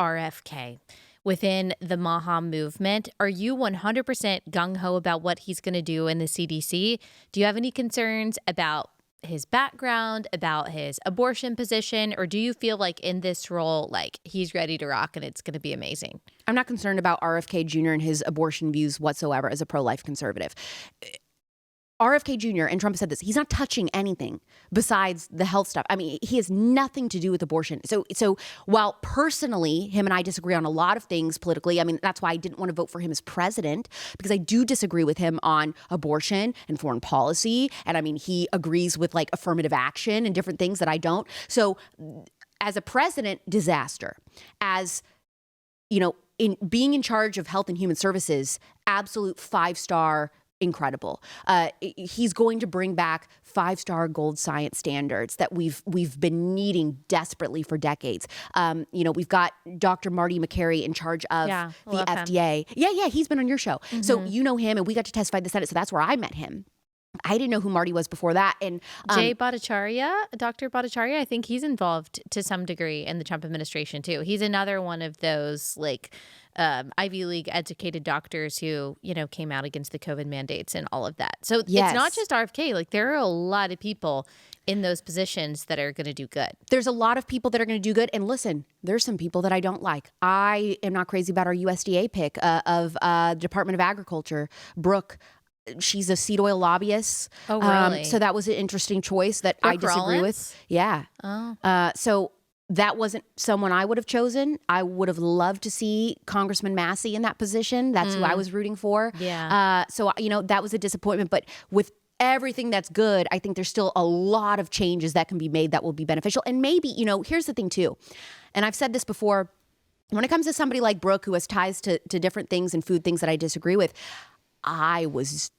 RFK within the MAHA movement? Are you 100% gung-ho about what he's going to do in the CDC? Do you have any concerns about his background, about his abortion position, or do you feel like in this role, like he's ready to rock and it's going to be amazing? I'm not concerned about RFK Jr. and his abortion views whatsoever as a pro-life conservative. RFK Jr., and Trump said this, he's not touching anything besides the health stuff. I mean, he has nothing to do with abortion. So while personally, him and I disagree on a lot of things politically, I mean, that's why I didn't want to vote for him as president, because I do disagree with him on abortion and foreign policy. And I mean, he agrees with like affirmative action and different things that I don't. So as a president, disaster. As, in being in charge of health and human services, absolute 5-star, incredible. He's going to bring back 5-star gold science standards that we've been needing desperately for decades. We've got Dr. Marty McCary in charge of the FDA. Yeah, he's been on your show. Mm-hmm. So you know him, and we got to testify in the Senate. So that's where I met him. I didn't know who Marty was before that. And Dr. Bhattacharya, I think he's involved to some degree in the Trump administration too. He's another one of those Ivy League educated doctors who, came out against the COVID mandates and all of that. So It's not just RFK. There are a lot of people in those positions that are going to do good. There's a lot of people that are going to do good. And listen, there's some people that I don't like. I am not crazy about our USDA pick of Department of Agriculture, Brooke. She's a seed oil lobbyist. Oh, really? So that was an interesting choice that Brooke I disagree Rollins? with. Yeah. Oh. So that wasn't someone I would have chosen. I would have loved to see Congressman Massey in that position. That's who I was rooting for. Yeah. So, that was a disappointment. But with everything that's good, I think there's still a lot of changes that can be made that will be beneficial. And maybe, here's the thing too. And I've said this before. When it comes to somebody like Brooke, who has ties to different things and food things that I disagree with, I was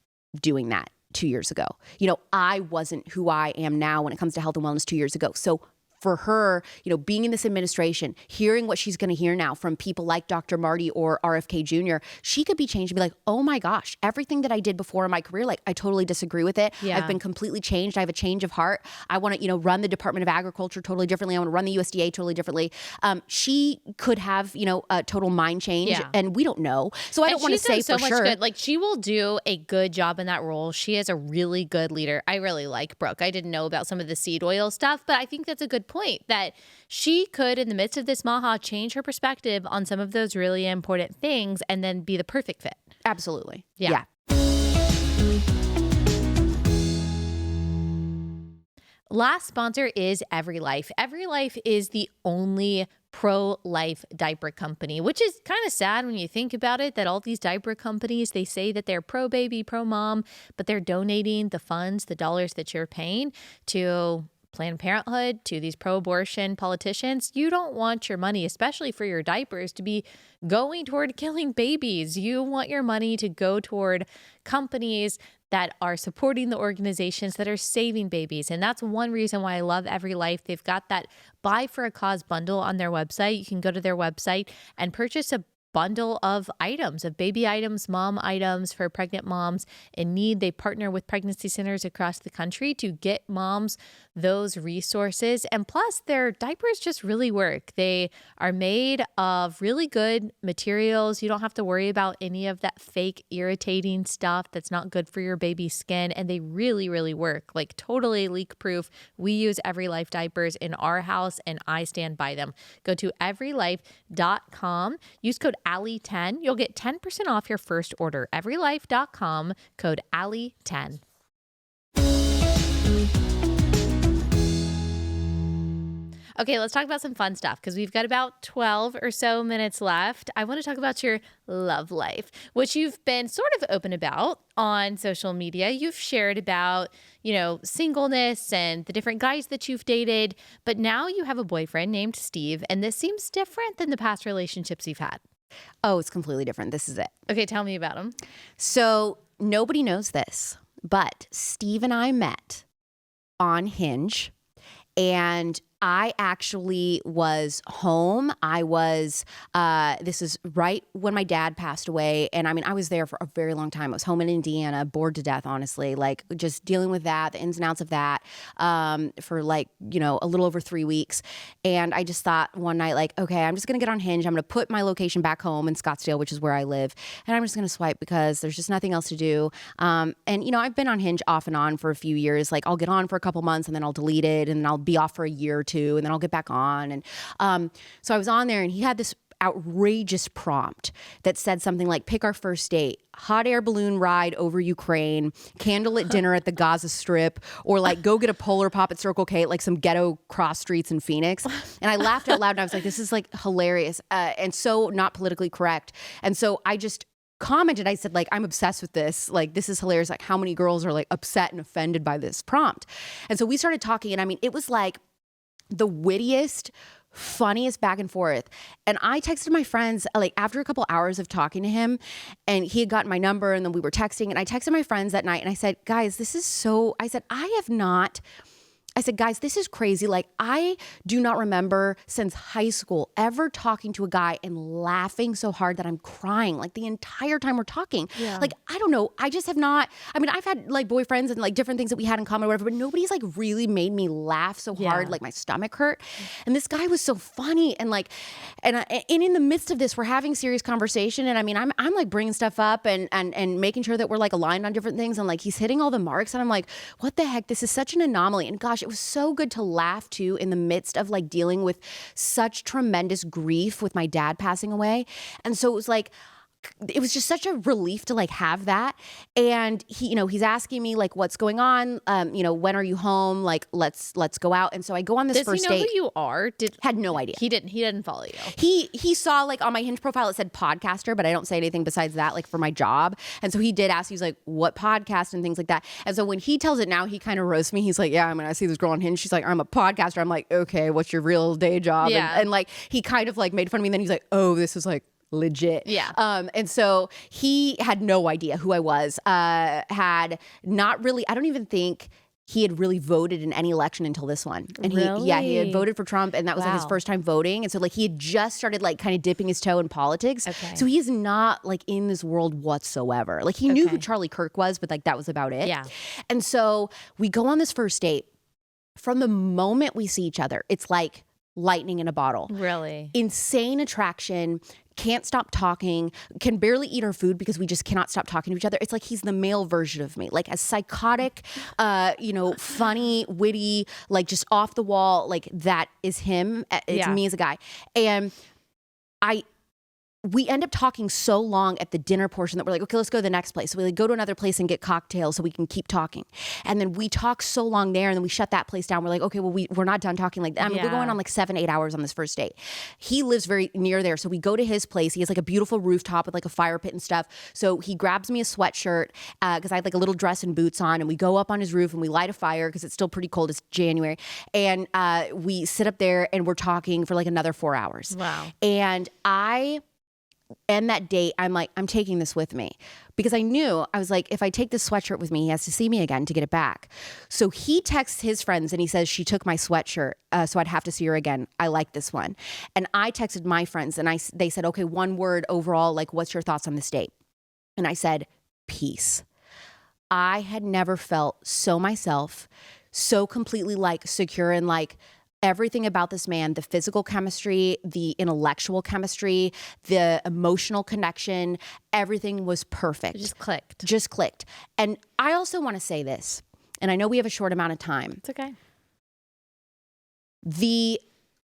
doing that 2 years ago. I wasn't who I am now when it comes to health and wellness 2 years ago. So for her, being in this administration, hearing what she's going to hear now from people like Dr. Marty or RFK Jr., she could be changed and be like, oh my gosh, everything that I did before in my career, I totally disagree with it. Yeah. I've been completely changed. I have a change of heart. I want to, run the Department of Agriculture totally differently. I want to run the USDA totally differently. She could have, a total mind change, and we don't know. So I don't want to say for sure. Good. She will do a good job in that role. She is a really good leader. I really like Brooke. I didn't know about some of the seed oil stuff, but I think that's a good point that she could, in the midst of this MAHA, change her perspective on some of those really important things and then be the perfect fit. Absolutely. Yeah. Last sponsor is EveryLife. EveryLife is the only pro-life diaper company, which is kind of sad when you think about it, that all these diaper companies, they say that they're pro-baby, pro-mom, but they're donating the funds, the dollars that you're paying to Planned Parenthood, to these pro-abortion politicians. You don't want your money, especially for your diapers, to be going toward killing babies. You want your money to go toward companies that are supporting the organizations that are saving babies. And that's one reason why I love EveryLife. They've got that Buy for a Cause bundle on their website. You can go to their website and purchase a bundle of items, of baby items, mom items for pregnant moms in need. They partner with pregnancy centers across the country to get moms those resources. And plus, their diapers just really work. They are made of really good materials. You don't have to worry about any of that fake irritating stuff that's not good for your baby's skin. And they really, really work. Totally leak proof. We use EveryLife diapers in our house and I stand by them. Go to everylife.com. Use code Allie10. You'll get 10% off your first order. Everylife.com, code Allie10. Okay, let's talk about some fun stuff because we've got about 12 or so minutes left. I want to talk about your love life, which you've been sort of open about on social media. You've shared about, singleness and the different guys that you've dated, but now you have a boyfriend named Steve, and this seems different than the past relationships you've had. Oh, it's completely different. This is it. Okay, tell me about him. So nobody knows this, but Steve and I met on Hinge, and I actually was home. This is right when my dad passed away. And I was there for a very long time. I was home in Indiana, bored to death, honestly, just dealing with that, the ins and outs of that, for a little over 3 weeks. And I just thought one night, okay, I'm just going to get on Hinge. I'm going to put my location back home in Scottsdale, which is where I live. And I'm just going to swipe because there's just nothing else to do. And I've been on Hinge off and on for a few years. I'll get on for a couple months and then I'll delete it and then I'll be off for a year or two and then I'll get back on. And so I was on there and he had this outrageous prompt that said something like, pick our first date, hot air balloon ride over Ukraine, candlelit dinner at the Gaza Strip, or go get a Polar Pop at Circle K, some ghetto cross streets in Phoenix. And I laughed out loud and I was like, this is hilarious and so not politically correct. And so I just commented, I said, I'm obsessed with this. This is hilarious. How many girls are upset and offended by this prompt? And so we started talking and it was the wittiest, funniest back and forth. And I texted my friends like after a couple hours of talking to him, and he had gotten my number, and then we were texting, and I texted my friends that night and I said, guys, I said, guys, this is crazy. Like, I do not remember since high school ever talking to a guy and laughing so hard that I'm crying like the entire time we're talking. Yeah. Like, I don't know. I just have not. I mean, I've had like boyfriends and like different things that we had in common or whatever, but nobody's like really made me laugh so hard. Like my stomach hurt. And this guy was so funny. And like, and in the midst of this, we're having serious conversation. And I mean, I'm like bringing stuff up and making sure that we're like aligned on different things. And like, he's hitting all the marks. And I'm like, what the heck? This is such an anomaly. And gosh, it was so good to laugh too in the midst of like dealing with such tremendous grief with my dad passing away. And so it was just such a relief to like have that. And he, he's asking me like, what's going on? When are you home? Like, let's go out. And so I go on this first date. Does he know who you are? Had no idea. He didn't follow you. He saw like on my Hinge profile, it said podcaster, but I don't say anything besides that, like for my job. And so he did ask, he's like, what podcast and things like that. And so when he tells it now, he kind of roasts me. He's like, yeah, I mean, I see this girl on Hinge. She's like, I'm a podcaster. I'm like, okay, what's your real day job? Yeah. And like, he kind of like made fun of me. And then he's like, oh, this is like legit. Yeah. And so he had no idea who I was, had not really, I don't even think he had really voted in any election until this one. And he had voted for Trump, and that was like his first time voting. And so like he had just started like kind of dipping his toe in politics. Okay. So he is not like in this world whatsoever. Like he knew who Charlie Kirk was, but like that was about it. Yeah. And so we go on this first date. From the moment we see each other, it's like lightning in a bottle. Really? Insane attraction. Can't stop talking, can barely eat our food because we just cannot stop talking to each other. It's like he's the male version of me, like a psychotic, funny, witty, like just off the wall. Like that is him. It's me as a guy. And we end up talking so long at the dinner portion that we're like, okay, let's go to the next place. So we like go to another place and get cocktails so we can keep talking. And then we talk so long there, and then we shut that place down. We're like, okay, well, we're not done talking like that. I mean, we're going on like 7-8 hours on this first date. He lives very near there. So we go to his place. He has like a beautiful rooftop with like a fire pit and stuff. So he grabs me a sweatshirt because I had like a little dress and boots on, and we go up on his roof and we light a fire because it's still pretty cold. It's January. And we sit up there and we're talking for like another 4 hours. Wow. And and that date, I'm like, I'm taking this with me because I was like, if I take this sweatshirt with me, he has to see me again to get it back. So he texts his friends and he says, she took my sweatshirt, so I'd have to see her again. I like this one. And I texted my friends and they said, okay, one word overall, like, what's your thoughts on this date? And I said, peace. I had never felt so myself, so completely like secure and like, everything about this man, the physical chemistry, the intellectual chemistry, the emotional connection, everything was perfect. It just clicked. Just clicked. And I also want to say this, and I know we have a short amount of time. It's okay. The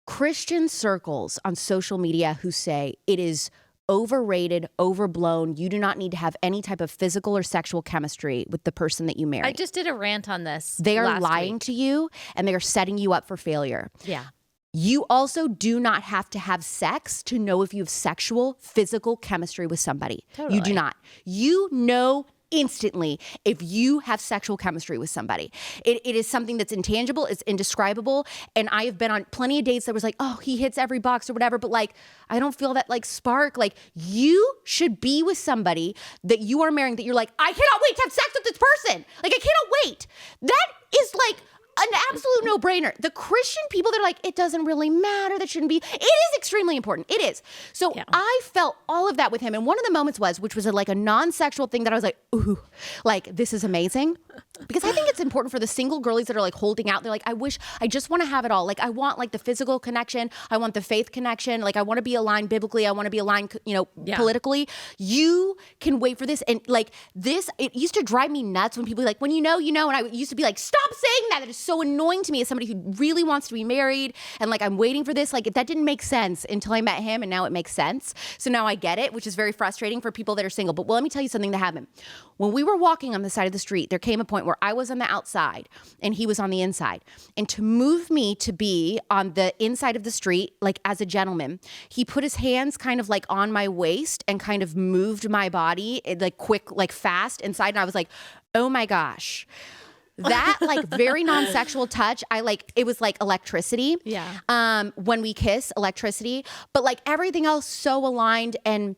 Christian circles on social media who say it is overrated, overblown, you do not need to have any type of physical or sexual chemistry with the person that you marry. I just did a rant on this. They are lying to you, and they are setting you up for failure. Yeah. You also do not have to have sex to know if you have sexual, physical chemistry with somebody. Totally. You do not. You know instantly if you have sexual chemistry with somebody. It is something that's intangible, it's indescribable. And I have been on plenty of dates that was like, oh, he hits every box or whatever, but like, I don't feel that like spark. Like, you should be with somebody that you are marrying that you're like, I cannot wait to have sex with this person. Like, I cannot wait. That is like an absolute no-brainer. The Christian people, they're like, it doesn't really matter. That shouldn't be. It is extremely important. It is. So I felt all of that with him. And one of the moments which was like a non-sexual thing that I was like, ooh, like, this is amazing. Because I think it's important for the single girlies that are like holding out. They're like, I just want to have it all. Like, I want like the physical connection. I want the faith connection. Like, I want to be aligned biblically. I want to be aligned, politically. You can wait for this. And like this, it used to drive me nuts when people be like, when you know, and I used to be like, stop saying that. That is so annoying to me as somebody who really wants to be married. And like, I'm waiting for this. Like, that didn't make sense until I met him. And now it makes sense. So now I get it, which is very frustrating for people that are single. But let me tell you something that happened. When we were walking on the side of the street, there came a point where I was on the outside and he was on the inside. And to move me to be on the inside of the street, like as a gentleman, he put his hands kind of like on my waist and kind of moved my body like quick, like fast inside. And I was like, oh my gosh. that like very non-sexual touch, it was like electricity. Yeah. When we kiss, electricity, but like everything else so aligned. And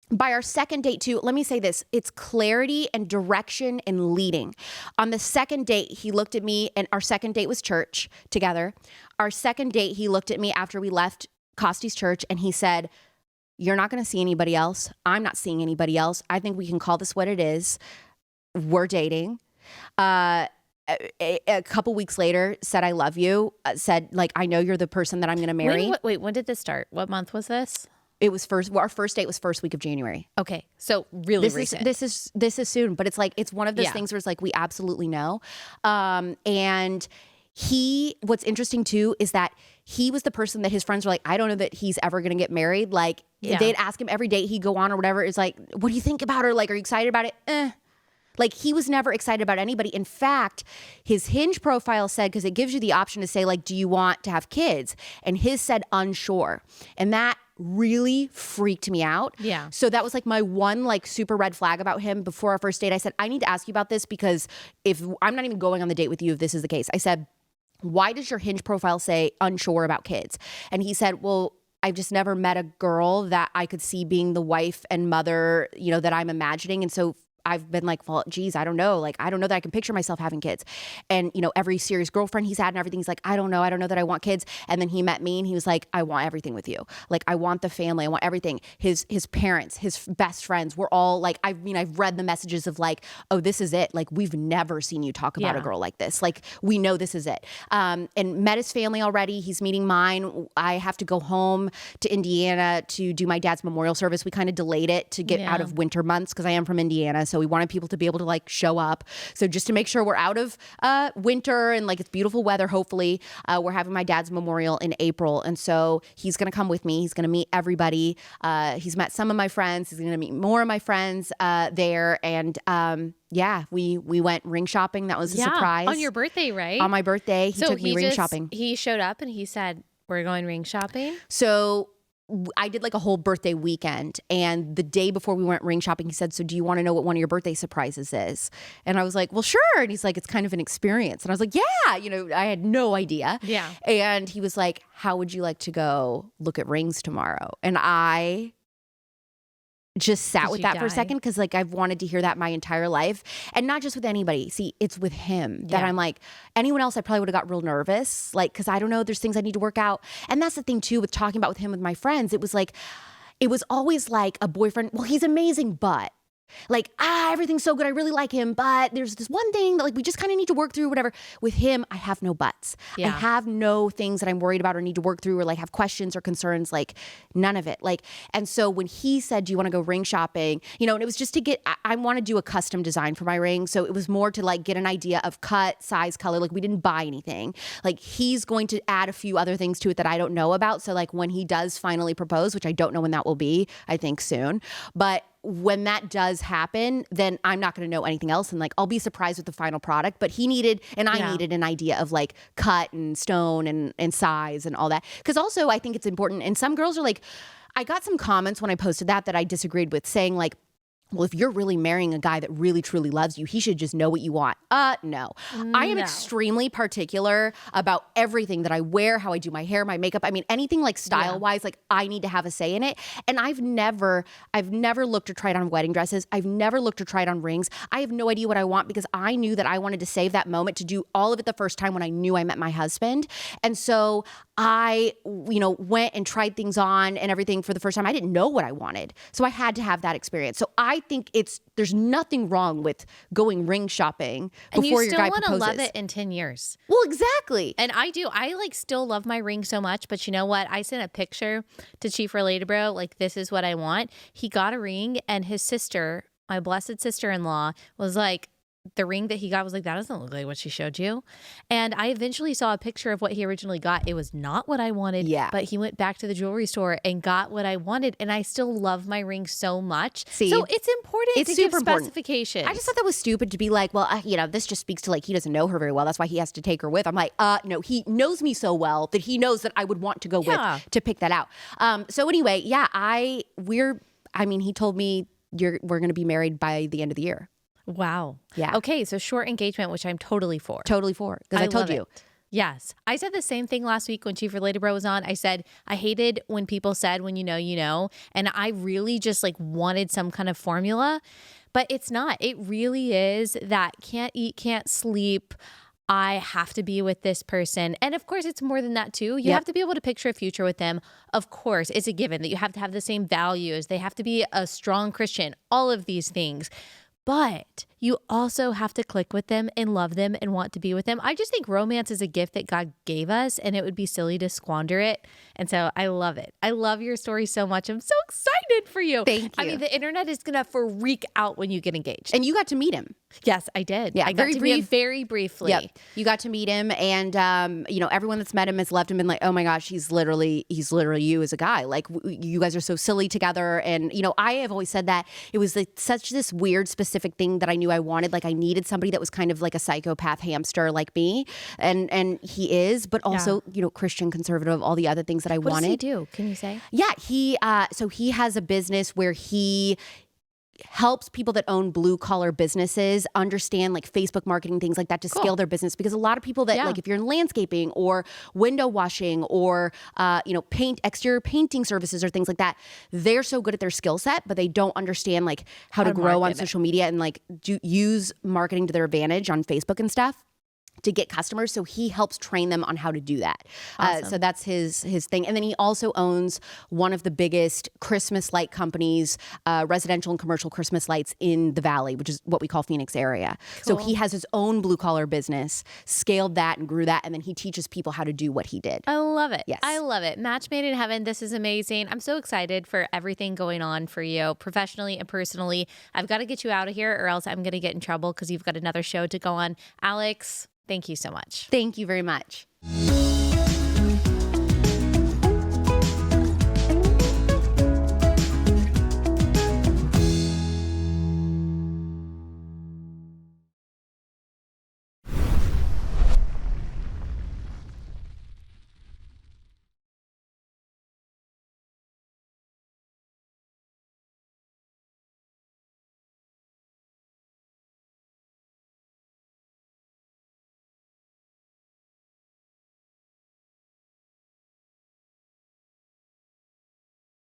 by our second date too, let me say this, it's clarity and direction and leading. On the second date, he looked at me, and our second date was church together. Our second date, he looked at me after we left Costy's church, and he said, "You're not going to see anybody else. I'm not seeing anybody else. I think we can call this what it is. We're dating." A couple weeks later, said, "I love you." Said, like, "I know you're the person that I'm going to marry." Wait, when did this start? What month was this? It was our first date was first week of January. Okay. So really recent. This is soon, but it's like, it's one of those things where it's like, we absolutely know. And what's interesting too, is that he was the person that his friends were like, "I don't know that he's ever going to get married." Like they'd ask him every date he'd go on or whatever. It's like, "What do you think about her? Like, are you excited about it?" Like, he was never excited about anybody. In fact, his Hinge profile said, because it gives you the option to say, like, "Do you want to have kids?" And his said unsure. And that really freaked me out. Yeah. So that was like my one like super red flag about him. Before our first date, I said, "I need to ask you about this, because if I'm not even going on the date with you if this is the case." I said, "Why does your Hinge profile say unsure about kids?" And he said, "Well, I've just never met a girl that I could see being the wife and mother, that I'm imagining. And so I've been like, well, geez, I don't know. Like, I don't know that I can picture myself having kids." And, every serious girlfriend he's had and everything, he's like, I don't know that I want kids. And then he met me and he was like, "I want everything with you. Like, I want the family. I want everything." His parents, his best friends were all like, I've read the messages of like, "Oh, this is it. Like, we've never seen you talk about a girl like this. Like, we know this is it." And met his family already. He's meeting mine. I have to go home to Indiana to do my dad's memorial service. We kind of delayed it to get out of winter months, because I am from Indiana. So we wanted people to be able to like show up. So just to make sure we're out of winter and like it's beautiful weather, hopefully, we're having my dad's memorial in April. And so he's going to come with me. He's going to meet everybody. He's met some of my friends. He's going to meet more of my friends there. And we went ring shopping. That was a surprise. On your birthday, right? On my birthday, he took me ring shopping. He showed up and he said, "We're going ring shopping." So I did like a whole birthday weekend, and the day before we went ring shopping, he said, "So do you want to know what one of your birthday surprises is?" And I was like, "Well, sure." And he's like, "It's kind of an experience." And I was like, "Yeah," I had no idea. Yeah. And he was like, "How would you like to go look at rings tomorrow?" And I just sat with that for a second, because like I've wanted to hear that my entire life, and not just with anybody. See, it's with him that I'm like, anyone else I probably would have got real nervous, like, because I don't know, there's things I need to work out. And that's the thing too with talking about with him with my friends. It was always like a boyfriend. Well, he's amazing, but like, everything's so good. I really like him, but there's this one thing that like we just kind of need to work through, whatever. With him, I have no buts. I have no things that I'm worried about or need to work through or like have questions or concerns, like none of it. Like, and so when he said, "Do you want to go ring shopping?" And it was just to get, I want to do a custom design for my ring. So it was more to like get an idea of cut, size, color. Like, we didn't buy anything. Like, he's going to add a few other things to it that I don't know about. So like when he does finally propose, which I don't know when that will be, I think soon, but when that does happen, then I'm not going to know anything else. And like, I'll be surprised with the final product. But he needed, and I needed an idea of like cut and stone and size and all that. Because also I think it's important. And some girls are like, I got some comments when I posted that I disagreed with, saying like, "Well, if you're really marrying a guy that really, truly loves you, he should just know what you want." No. I am extremely particular about everything that I wear, how I do my hair, my makeup. I mean, anything like style-wise, like I need to have a say in it. And I've never looked or tried on wedding dresses. I've never looked or tried on rings. I have no idea what I want, because I knew that I wanted to save that moment to do all of it the first time when I knew I met my husband. And so I, went and tried things on and everything for the first time. I didn't know what I wanted. So I had to have that experience. So I think there's nothing wrong with going ring shopping before your guy proposes. And you still want to love it in 10 years. Well, exactly. And I do. I like still love my ring so much, but you know what? I sent a picture to Chief Relatable, like, "This is what I want." He got a ring, and his sister, my blessed sister-in-law, was like, the ring that he got was like, "That doesn't look like what she showed you." And I eventually saw a picture of what he originally got. It was not what I wanted, but he went back to the jewelry store and got what I wanted. And I still love my ring so much. So it's important to give specifications. I just thought that was stupid to be like, "Well, this just speaks to like, he doesn't know her very well. That's why he has to take her with." I'm like, no, he knows me so well that he knows that I would want to go with to pick that out. So anyway, he told me we're going to be married by the end of the year. Wow. Yeah. Okay, so short engagement, which I'm totally for. Totally for, because I told love you. it. Yes. I said the same thing last week when Chief Relatable Bro was on. I said, I hated when people said, when you know, you know. And I really just like wanted some kind of formula, but it's not. It really is that can't eat, can't sleep. I have to be with this person. And of course, it's more than that too. You have to be able to picture a future with them. Of course, it's a given that you have to have the same values. They have to be a strong Christian, all of these things. But you also have to click with them and love them and want to be with them. I just think romance is a gift that God gave us, and it would be silly to squander it. And so I love it. I love your story so much. I'm so excited for you. Thank you. I mean, the internet is going to freak out when you get engaged. And you got to meet him. Yes, I did. Yeah, I got to meet him very briefly. Yep. You got to meet him, and you know, everyone that's met him has loved him and like, oh my gosh, he's literally you as a guy. Like you guys are so silly together. And you know, I have always said that it was like such this weird specific thing that I knew I wanted. Like I needed somebody that was kind of like a psychopath hamster like me, and he is, but also you know, Christian, conservative, all the other things that I wanted. What does he do? Can you say? Yeah, so he has a business where he helps people that own blue collar businesses understand like Facebook marketing, things like that to scale their business. Because a lot of people that like if you're in landscaping or window washing or, you know, exterior painting services or things like that, they're so good at their skill set, but they don't understand like how to grow on social media and like use marketing to their advantage on Facebook and stuff to get customers. So he helps train them on how to do that. Awesome. So that's his thing. And then he also owns one of the biggest Christmas light companies, residential and commercial Christmas lights in the Valley, which is what we call Phoenix area. Cool. So he has his own blue collar business, scaled that and grew that. And then he teaches people how to do what he did. I love it. Yes. I love it. Match made in heaven. This is amazing. I'm so excited for everything going on for you professionally and personally. I've got to get you out of here or else I'm going to get in trouble because you've got another show to go on. Alex, thank you so much. Thank you very much.